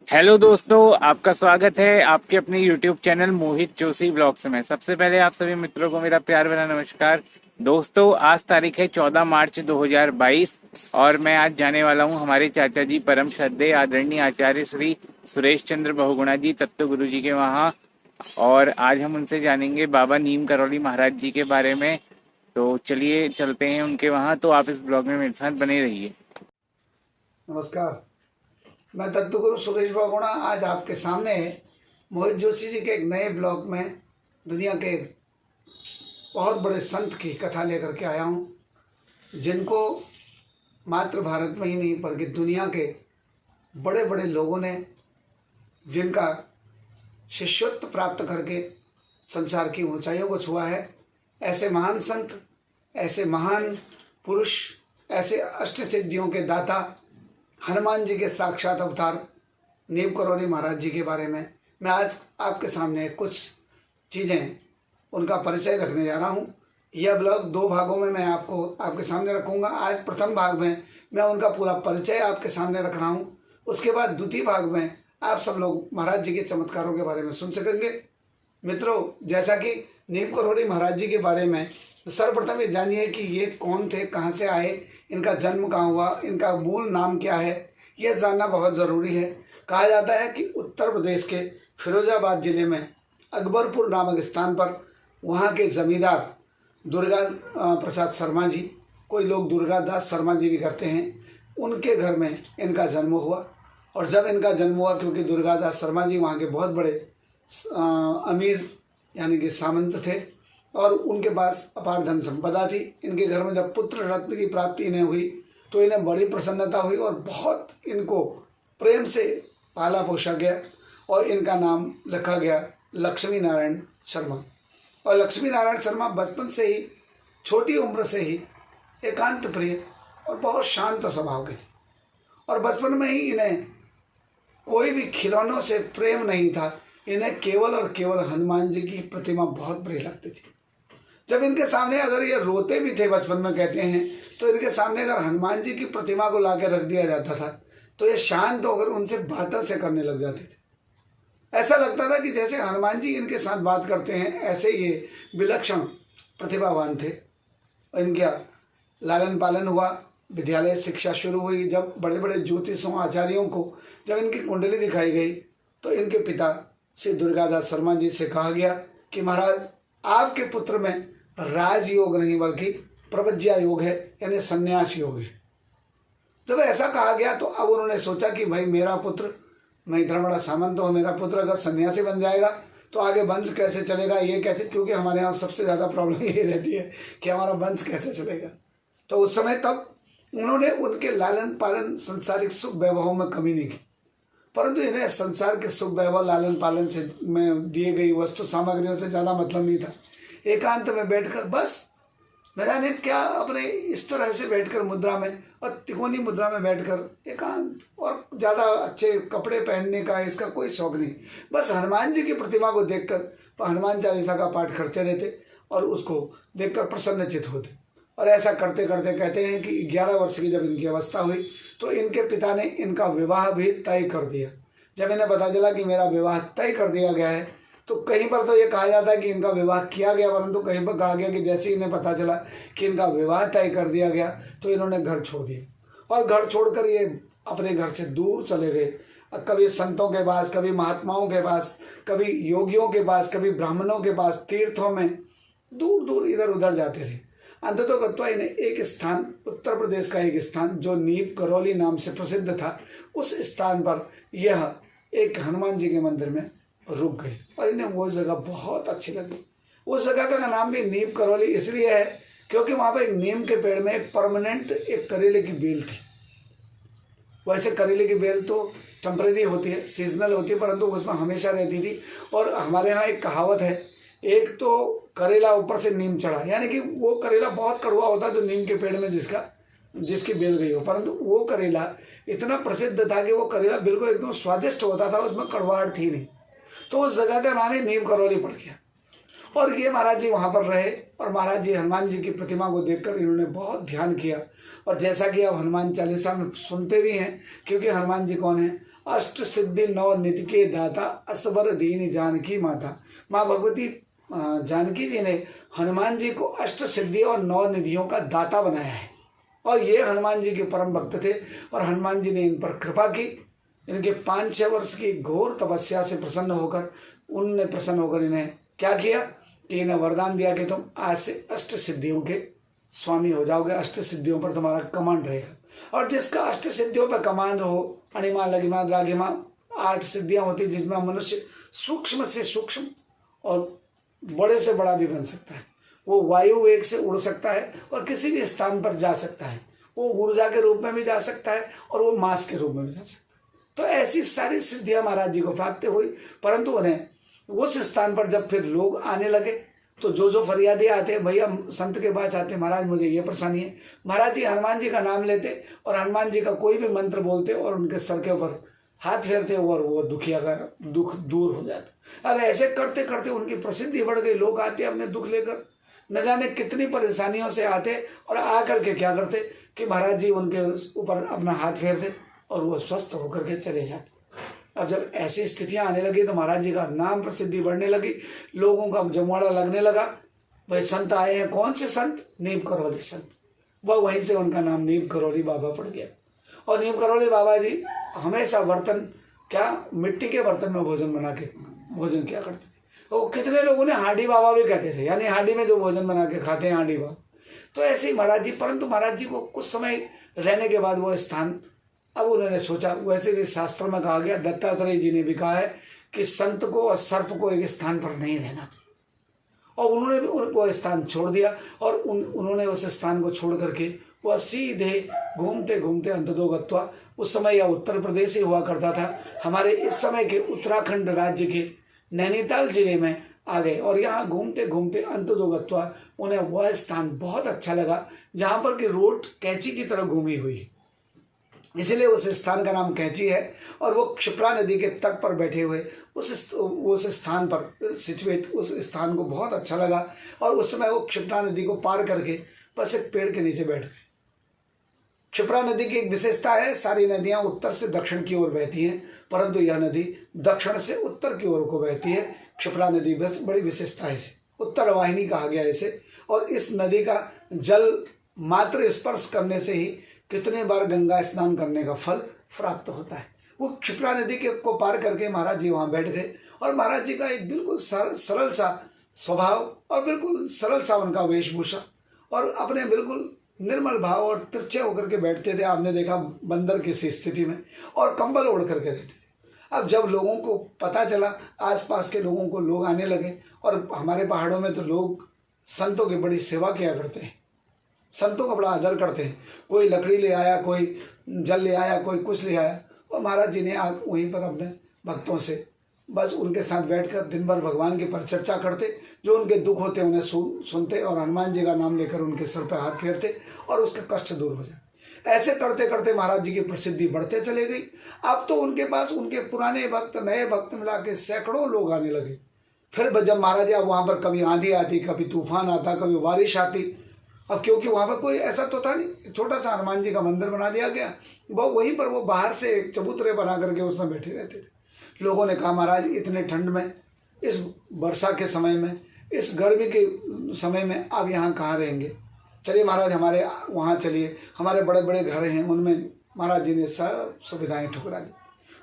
Hello दोस्तों, आपका स्वागत है आपके अपने YouTube चैनल मोहित जोशी ब्लॉग्स में। सबसे पहले आप सभी मित्रों को मेरा प्यार भरा नमस्कार। दोस्तों, आज तारीख है 14 मार्च 2022 और मैं आज जाने वाला हूं हमारे चाचा जी परम श्रद्धेय आदरणीय आचार्य श्री सुरेश चंद्र बहुगुणा जी तत्व गुरु जी के वहाँ। और आज हम उनसे जानेंगे बाबा नीम करौली महाराज जी के बारे में। तो चलिए चलते हैं उनके वहाँ। तो आप इस ब्लॉग में मेरे साथ बने रहिए। नमस्कार। मैं तत्वगुरु सुरेश बहुगुणा आज आपके सामने मोहित जोशी जी के एक नए ब्लॉग में दुनिया के बहुत बड़े संत की कथा लेकर के आया हूँ, जिनको मात्र भारत में ही नहीं बल्कि दुनिया के बड़े बड़े लोगों ने जिनका शिष्यत्व प्राप्त करके संसार की ऊंचाइयों को छुआ है। ऐसे महान संत, ऐसे महान पुरुष, ऐसे अष्ट सिद्धियों के दाता हनुमान जी के साक्षात अवतार नीम करौली महाराज जी के बारे में मैं आज आपके सामने कुछ चीज़ें उनका परिचय रखने जा रहा हूँ। यह ब्लॉग दो भागों में मैं आपके सामने रखूँगा। आज प्रथम भाग में मैं उनका पूरा परिचय आपके सामने रख रहा हूँ। उसके बाद द्वितीय भाग में आप सब लोग महाराज जी के चमत्कारों के बारे में सुन सकेंगे। मित्रों, जैसा कि नीम करौली महाराज जी के बारे में सर्वप्रथम ये जानिए कि ये कौन थे, कहाँ से आए, इनका जन्म कहाँ हुआ, इनका मूल नाम क्या है, यह जानना बहुत ज़रूरी है। कहा जाता है कि उत्तर प्रदेश के फिरोजाबाद जिले में अकबरपुर नामक स्थान पर वहाँ के ज़मींदार दुर्गा प्रसाद शर्मा जी, कोई लोग दुर्गा दास शर्मा जी भी करते हैं, उनके घर में इनका जन्म हुआ। और जब इनका जन्म हुआ, क्योंकि दुर्गा दास शर्मा जी वहाँ के बहुत बड़े अमीर यानी कि सामंत थे और उनके पास अपार धन संपदा थी। इनके घर में जब पुत्र रत्न की प्राप्ति इन्हें हुई तो इन्हें बड़ी प्रसन्नता हुई और बहुत इनको प्रेम से पाला पोसा गया और इनका नाम रखा गया लक्ष्मी नारायण शर्मा। और लक्ष्मी नारायण शर्मा बचपन से ही, छोटी उम्र से ही एकांत प्रिय और बहुत शांत स्वभाव के थे। और बचपन में ही इन्हें कोई भी खिलौनों से प्रेम नहीं था। इन्हें केवल और केवल हनुमान जी की प्रतिमा बहुत प्रिय लगती थी। जब इनके सामने अगर ये रोते भी थे बचपन में कहते हैं, तो इनके सामने अगर हनुमान जी की प्रतिमा को ला के रख दिया जाता था तो ये शांत होकर उनसे बातें से करने लग जाते थे। ऐसा लगता था कि जैसे हनुमान जी इनके साथ बात करते हैं, ऐसे ये विलक्षण प्रतिभावान थे। इनका लालन पालन हुआ, विद्यालय शिक्षा शुरू हुई। जब बड़े बड़े ज्योतिषों आचार्यों को जब इनकी कुंडली दिखाई गई तो इनके पिता श्री दुर्गादास शर्मा जी से कहा गया कि महाराज, आपके पुत्र में राजयोग नहीं बल्कि प्रवज्या योग है, यानी संन्यास योग है। जब ऐसा कहा गया तो अब उन्होंने सोचा कि भाई मेरा पुत्र, मैं इतना बड़ा सामंत हूँ, मेरा पुत्र अगर सन्यासी बन जाएगा तो आगे वंश कैसे चलेगा, ये कैसे, क्योंकि हमारे यहाँ सबसे ज़्यादा प्रॉब्लम ये रहती है कि हमारा वंश कैसे चलेगा। तो उस समय तब उन्होंने उनके लालन पालन सांसारिक सुख वैभवों में कमी नहीं की, परंतु इन्हें संसार के सुख वैभव लालन पालन से में दिए गई वस्तु सामग्रियों से ज़्यादा मतलब नहीं था। एकांत में बैठकर बस न जाने क्या अपने इस तरह से बैठकर मुद्रा में और तिकोनी मुद्रा में बैठकर एकांत, और ज़्यादा अच्छे कपड़े पहनने का इसका कोई शौक नहीं। बस हनुमान जी की प्रतिमा को देखकर हनुमान चालीसा का पाठ करते रहते और उसको देखकर प्रसन्नचित होते। और ऐसा करते करते कहते हैं कि 11 वर्ष की जब इनकी अवस्था हुई तो इनके पिता ने इनका विवाह भी तय कर दिया। जब इन्हें पता चला कि मेरा विवाह तय कर दिया गया है, तो कहीं पर तो ये कहा जाता है कि इनका विवाह किया गया, परंतु कहीं पर कहा गया कि जैसे ही इन्हें पता चला कि इनका विवाह तय कर दिया गया तो इन्होंने घर छोड़ दिया। और घर छोड़कर ये अपने घर से दूर चले गए, कभी संतों के पास, कभी महात्माओं के पास, कभी योगियों के पास, कभी ब्राह्मणों के पास, तीर्थों में दूर दूर इधर उधर जाते रहे। अंततोगत्वा इन्हें एक स्थान, उत्तर प्रदेश का एक स्थान जो नीम करौली नाम से प्रसिद्ध था, उस स्थान पर यह एक हनुमान जी के मंदिर में रुक गए और इन्हें वो जगह बहुत अच्छी लगी। उस जगह का नाम भी नीम करौली इसलिए है क्योंकि वहाँ पर एक नीम के पेड़ में एक परमानेंट एक करेले की बेल थी। वैसे करेले की बेल तो टेम्परेरी होती है, सीजनल होती है, परंतु उसमें हमेशा रहती थी। और हमारे यहाँ एक कहावत है, एक तो करेला ऊपर से नीम चढ़ा, यानी कि वो करेला बहुत कड़वा होता जो नीम के पेड़ में जिसकी बेल गई हो, परंतु वो करेला इतना प्रसिद्ध था कि वो करेला बिल्कुल एकदम स्वादिष्ट होता था, उसमें कड़वाहट थी नहीं। तो उस जगह का नाम ही नीम करौली पड़ गया। और ये महाराज जी वहाँ पर रहे और महाराज जी हनुमान जी की प्रतिमा को देखकर इन्होंने बहुत ध्यान किया। और जैसा कि अब हनुमान चालीसा में सुनते भी हैं, क्योंकि हनुमान जी कौन है, अष्ट सिद्धि नौ निधि के दाता, असबर दीन जानकी माता। माँ भगवती जानकी जी ने हनुमान जी को अष्ट सिद्धि और नौ निधियों का दाता बनाया है। और ये हनुमान जी के परम भक्त थे और हनुमान जी ने इन पर कृपा की। इनके 5-6 वर्ष की घोर तपस्या से प्रसन्न होकर इन्हें क्या किया कि इन्हें वरदान दिया कि तुम आज से अष्ट सिद्धियों के स्वामी हो जाओगे, अष्ट सिद्धियों पर तुम्हारा कमांड रहेगा। और जिसका अष्ट सिद्धियों पर कमांड हो, अणिमा लघिमा द्राघिमा 8 सिद्धियां होती जिसमें मनुष्य सूक्ष्म से सूक्ष्म और बड़े से बड़ा भी बन सकता है। वो वायु वेग से उड़ सकता है और किसी भी स्थान पर जा सकता है। वो ऊर्जा के रूप में भी जा सकता है और वो मास के रूप में भी जा सकता है। तो ऐसी सारी सिद्धियां महाराज जी को प्राप्त हुई। परंतु उन्हें उस स्थान पर जब फिर लोग आने लगे तो जो फरियादी आते, भैया संत के पास आते, महाराज मुझे ये परेशानी है, महाराज जी हनुमान जी का नाम लेते और हनुमान जी का कोई भी मंत्र बोलते और उनके सर के ऊपर हाथ फेरते और वो दुखिया का दुख दूर हो जाता। अब ऐसे करते करते उनकी प्रसिद्धि बढ़ गई। लोग आते अपने दुख लेकर, न जाने कितनी परेशानियों से आते और आकर के क्या करते कि महाराज जी उनके ऊपर अपना हाथ फेरते और वो स्वस्थ होकर के चले जाते। अब जब ऐसी स्थितियां आने लगी तो महाराज जी का नाम प्रसिद्धि बढ़ने लगी, लोगों का जमवाड़ा लगने लगा। भाई संत आए हैं, कौन से संत? नीम करौली संत। वह वहीं से उनका नाम नीम करौली बाबा पड़ गया। और नीम करौली बाबा जी हमेशा बर्तन क्या मिट्टी के बर्तन में भोजन बना के भोजन किया करते थे। वो कितने लोगों ने हांडी बाबा भी कहते थे, यानी हांडी में जो भोजन बना के खाते हैं हांडी बाबा। तो ऐसे ही महाराज जी, परंतु महाराज जी को कुछ समय रहने के बाद वो स्थान, अब उन्होंने सोचा, वैसे भी शास्त्र में कहा गया, दत्तात्रेय जी ने भी कहा है कि संत को और सर्प को एक स्थान पर नहीं रहना चाहिए। और उन्होंने भी वो स्थान छोड़ दिया और उन्होंने उस स्थान को छोड़ करके वह सीधे घूमते घूमते अंततो गत्वा, उस समय यह उत्तर प्रदेश ही हुआ करता था, हमारे इस समय के उत्तराखंड राज्य के नैनीताल जिले में आ गए। और यहाँ घूमते घूमते अंततो गत्वा उन्हें वह स्थान बहुत अच्छा लगा जहाँ पर कि रोड कैंची की तरह घूमी हुई है, इसलिए उस स्थान का नाम कैंची है। और वो क्षिप्रा नदी के तट पर बैठे हुए उस स्थान पर सिचुएट, उस स्थान को बहुत अच्छा लगा। और उस समय वो क्षिप्रा नदी को पार करके बस एक पेड़ के नीचे बैठ गए। क्षिप्रा नदी की एक विशेषता है, सारी नदियां उत्तर से दक्षिण की ओर बहती हैं, परंतु यह नदी दक्षिण से उत्तर की ओर को बहती है। क्षिप्रा नदी बड़ी विशेषता है, इसे उत्तर वाहिनी कहा गया इसे। और इस नदी का जल मात्र स्पर्श करने से ही कितने बार गंगा स्नान करने का फल प्राप्त होता है। वो क्षिप्रा नदी के को पार करके महाराज जी वहाँ बैठ गए। और महाराज जी का एक बिल्कुल सरल सा स्वभाव और बिल्कुल सरल सा उनका वेशभूषा और अपने बिल्कुल निर्मल भाव और तिरछे होकर के बैठते थे। आपने देखा बंदर की सी स्थिति में, और कंबल ओढ़ करके रहते थे। अब जब लोगों को पता चला, आसपास के लोगों को लोग आने लगे, और हमारे पहाड़ों में तो लोग संतों की बड़ी सेवा किया करते हैं, संतों का बड़ा आदर करते हैं। कोई लकड़ी ले आया, कोई जल ले आया, कोई कुछ ले आया, और महाराज जी ने वहीं पर अपने भक्तों से बस उनके साथ बैठकर दिन भर भगवान की परिचर्चा करते, जो उनके दुख होते उन्हें सुनते और हनुमान जी का नाम लेकर उनके सर पर हाथ फेरते और उसका कष्ट दूर हो जाए। ऐसे करते करते महाराज जी की प्रसिद्धि बढ़ते चले गई। अब तो उनके पास उनके पुराने भक्त नए भक्त मिला के सैकड़ों लोग आने लगे। फिर जब महाराज जी वहाँ पर कभी आंधी आती, कभी तूफान आता, कभी बारिश आती, अब क्योंकि वहाँ पर कोई ऐसा तो था नहीं, छोटा सा हनुमान जी का मंदिर बना दिया गया, वो वहीं पर वो बाहर से एक चबूतरे बना करके उसमें बैठे रहते थे। लोगों ने कहा महाराज इतने ठंड में, इस वर्षा के समय में, इस गर्मी के समय में आप यहाँ कहाँ रहेंगे? चलिए महाराज हमारे वहाँ चलिए, हमारे बड़े बड़े घर हैं, उनमें महाराज जी ने सब सुविधाएं ठुकरा दी।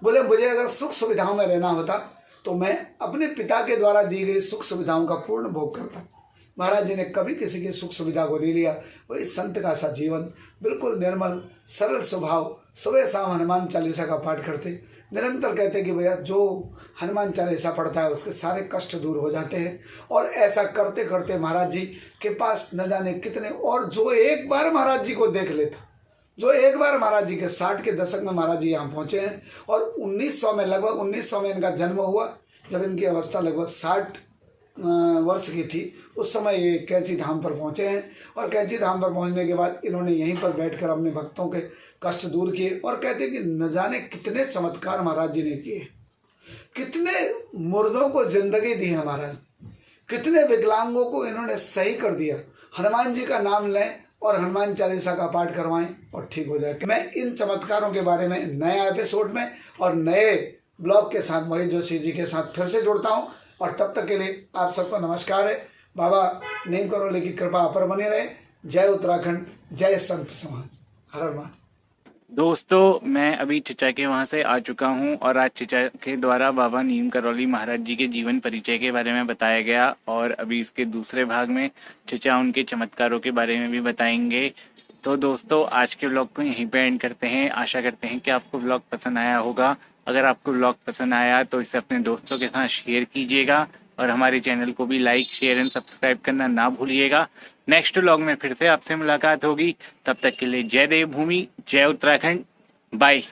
बोले मुझे अगर सुख सुविधाओं में रहना होता तो मैं अपने पिता के द्वारा दी गई सुख सुविधाओं का पूर्ण भोग करता। महाराज जी ने कभी किसी की सुख सुविधा को नहीं लिया। वही संत का सा जीवन, बिल्कुल निर्मल सरल स्वभाव, सुबह शाम हनुमान चालीसा का पाठ करते, निरंतर कहते कि भैया जो हनुमान चालीसा पढ़ता है उसके सारे कष्ट दूर हो जाते हैं। और ऐसा करते करते महाराज जी के पास न जाने कितने, और जो एक बार महाराज जी को देख लेता, जो एक बार महाराज जी के 60 के दशक में महाराज जी यहाँ पहुँचे हैं। और 1900 में, लगभग 1900 में इनका जन्म हुआ, जब इनकी अवस्था लगभग 60 वर्ष की थी, उस समय ये कैंची धाम पर पहुँचे हैं। और कैंची धाम पर पहुँचने के बाद इन्होंने यहीं पर बैठकर अपने भक्तों के कष्ट दूर किए। और कहते हैं कि न जाने कितने चमत्कार महाराज जी ने किए, कितने मुर्दों को जिंदगी दी है महाराज, कितने विकलांगों को इन्होंने सही कर दिया। हनुमान जी का नाम लें और हनुमान चालीसा का पाठ करवाएं और ठीक हो जाए। मैं इन चमत्कारों के बारे में नए एपिसोड में और नए ब्लॉग के साथ मोहित जोशी जी के साथ फिर से जुड़ता हूं, और तब तक के लिए आप सबको नमस्कार है। बाबा नीम करोली की कृपा पर बने रहे। जय उत्तराखंड, जय संत समाज, हर हर महादेव। दोस्तों मैं अभी चचा के वहां से आ चुका हूं और आज चचा के द्वारा बाबा नीम करौली महाराज जी के जीवन परिचय के बारे में बताया गया, और अभी इसके दूसरे भाग में चचा उनके चमत्कारों के बारे में भी बताएंगे। तो दोस्तों आज के व्लॉग को यहीं पे एंड करते हैं। आशा करते हैं कि आपको व्लॉग पसंद आया होगा। अगर आपको व्लॉग पसंद आया तो इसे अपने दोस्तों के साथ शेयर कीजिएगा और हमारे चैनल को भी लाइक, शेयर एंड सब्सक्राइब करना ना भूलिएगा। नेक्स्ट व्लॉग में फिर से आपसे मुलाकात होगी। तब तक के लिए जय देवभूमि, जय उत्तराखंड, बाय।